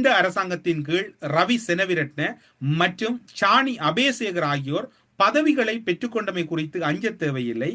இந்த அரசாங்கத்தின் கீழ் ரவி செனவிரட்ன மற்றும் ஷானி அபேசேகர் ஆகியோர் பதவிகளை பெற்றுக்கொண்டமை குறித்து அஞ்ச தேவையில்லை.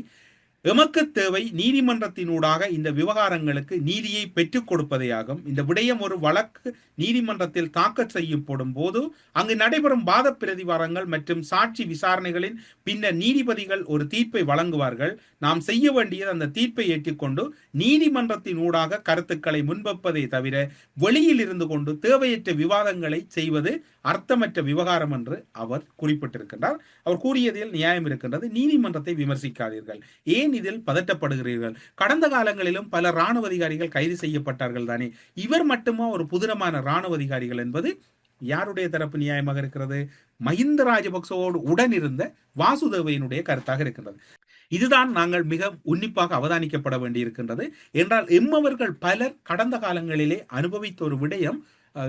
எமக்கு தேவை நீதிமன்றத்தினூடாக இந்த விவகாரங்களுக்கு நீதியை பெற்றுக் கொடுப்பதேயாகும். இந்த விடயம் ஒரு வழக்கு நீதிமன்றத்தில் தாக்கல் செய்யப்படும் போது அங்கு நடைபெறும் வாத பிரதிவாரங்கள் மற்றும் சாட்சி விசாரணைகளின் பின்னர் நீதிபதிகள் ஒரு தீர்ப்பை வழங்குவார்கள். நாம் செய்ய வேண்டியது அந்த தீர்ப்பை ஏற்றுக்கொண்டு நீதிமன்றத்தின் ஊடாக கருத்துக்களை முன்வைப்பதை தவிர வெளியில் இருந்து கொண்டு தேவையற்ற விவாதங்களை செய்வது அர்த்தமற்ற விவகாரம் என்று அவர் குறிப்பிட்டிருக்கின்றார். அவர் கூறியதில் நியாயம் இருக்கின்றது. நீதிமன்றத்தை விமர்சிக்காதீர்கள். ஏன் இதில் பதட்டப்படுகிறீர்கள்? கடந்த காலங்களிலும் பல ராணுவ அதிகாரிகள் கைது செய்யப்பட்டார்கள் தானே. இவர் மட்டுமா ஒரு புதினமான ராணுவ அதிகாரிகள் என்பது யாருடைய தரப்பு நியாயமாக இருக்கிறது? மஹிந்த ராஜபக்சவோடு உடன் இருந்த வாசுதேவையினுடைய கருத்தாக இருக்கின்றது. இதுதான் நாங்கள் மிக உன்னிப்பாக அவதானிக்கப்பட வேண்டியிருக்கின்றது. என்றால் எம்மவர்கள் பலர் கடந்த காலங்களிலே அனுபவித்த ஒரு விடயம்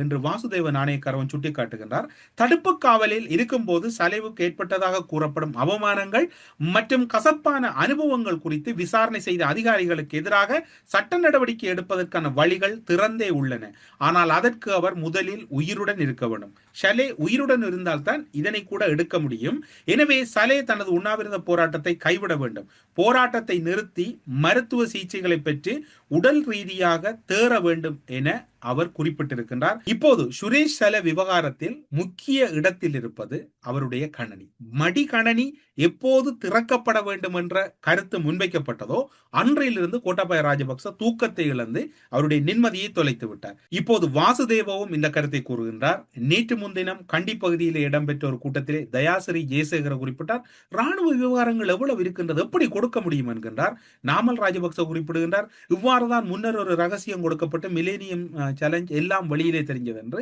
இன்று வாசுதேவ நாணயக்காரவன் சுட்டிக்காட்டுகின்றார். தடுப்பு காவலில் இருக்கும்போது சலைவுக்கு ஏற்பட்டதாக கூறப்படும் அவமானங்கள் மற்றும் கசப்பான அனுபவங்கள் குறித்து விசாரணை செய்த அதிகாரிகளுக்கு எதிராக சட்ட நடவடிக்கை எடுப்பதற்கான வழிகள் திறந்தே உள்ளன. ஆனால் அதற்கு அவர் முதலில் உயிருடன் இருக்க வேண்டும். ஷலே உயிருடன் இருந்தால்தான் இதனை கூட எடுக்க முடியும். எனவே சலே தனது உண்ணாவிரத போராட்டத்தை கைவிட வேண்டும். போராட்டத்தை நிறுத்தி மருத்துவ சிகிச்சைகளை பெற்று உடல் ரீதியாக தேற வேண்டும் என அவர் குறிப்பிட்டிருக்கின்றார். இப்போது சுரேஷ் சல விவகாரத்தில் முக்கிய இடத்தில் இருப்பது அவருடைய கணனி. மடிகணனி எப்போது திறக்கப்பட வேண்டும் என்ற கருத்து முன்வைக்கப்பட்டதோ அன்றிலிருந்து கோட்டாபய ராஜபக்ச தூக்கத்தை இழந்து அவருடைய நிம்மதியை தொலைத்து விட்டார். இப்போது வாசுதேவவும் இந்த கருத்தை கூறுகின்றார். நேற்று முன்தினம் கண்டி பகுதியில் இடம்பெற்ற ஒரு கூட்டத்திலே தயாசிரி ஜெயசேகர குறிப்பிட்டார். ராணுவ விவகாரங்கள் எவ்வளவு இருக்கின்றது, எப்படி கொடுக்க முடியும் என்கின்றார். நாமல் ராஜபக்ச குறிப்பிடுகின்றார். இவ்வாறுதான் முன்னர் ஒரு ரகசியம் கொடுக்கப்பட்டு மிலேனியம் சேலஞ்ச் எல்லாம் வெளியிலே தெரிஞ்சது என்று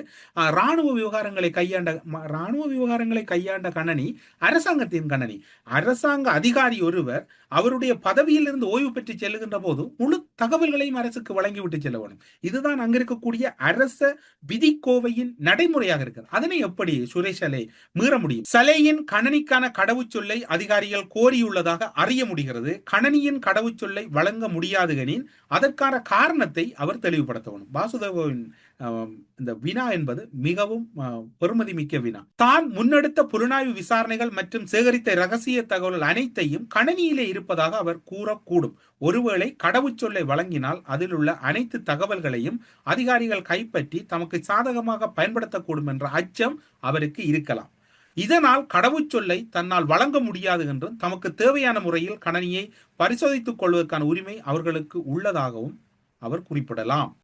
ராணுவ விவகாரங்களை கையாண்ட கணனி அரசாங்கத்தின் கணனி. அரசாங்க அதிகாரி ஒருவர் அவருடைய பதவியில் இருந்து ஓய்வு பெற்று செல்லுகின்ற போது முழு தகவல்களையும் அரசுக்கு வழங்கிவிட்டு செல்ல வேண்டும். இதுதான் அங்க இருக்கக்கூடிய அரச விதிக்கோவையின் நடைமுறையாக இருக்கிறது. அதனை எப்படி சுரேஷ் சலே மீற முடியும்? சலேயின் கணனிக்கான கடவுச்சொல்லை அதிகாரிகள் கோரியுள்ளதாக அறிய முடிகிறது. கணனியின் கடவுச்சொல்லை வழங்க முடியாதுகனின் அதற்கான காரணத்தை அவர் தெளிவுபடுத்த வேண்டும். வாசுதேவன் இந்த வினா என்பது மிகவும் பெருமதி மிக்க வினா. தான் முன்னெடுத்த புலனாய்வு விசாரணைகள் மற்றும் சேகரித்த ரகசிய தகவல்கள் அனைத்தையும் கணனியிலே இருப்பதாக அவர் கூறக்கூடும். ஒருவேளை கடவுச்சொல்லை வழங்கினால் அதில் உள்ள அனைத்து தகவல்களையும் அதிகாரிகள் கைப்பற்றி தமக்கு சாதகமாக பயன்படுத்தக்கூடும் என்ற அச்சம் அவருக்கு இருக்கலாம். இதனால் கடவுச்சொல்லை தன்னால் வழங்க முடியாது என்றும் தமக்கு தேவையான முறையில் கணனியை பரிசோதித்துக் கொள்வதற்கான உரிமை அவர்களுக்கு உள்ளதாகவும் அவர் குறிப்பிடலாம்.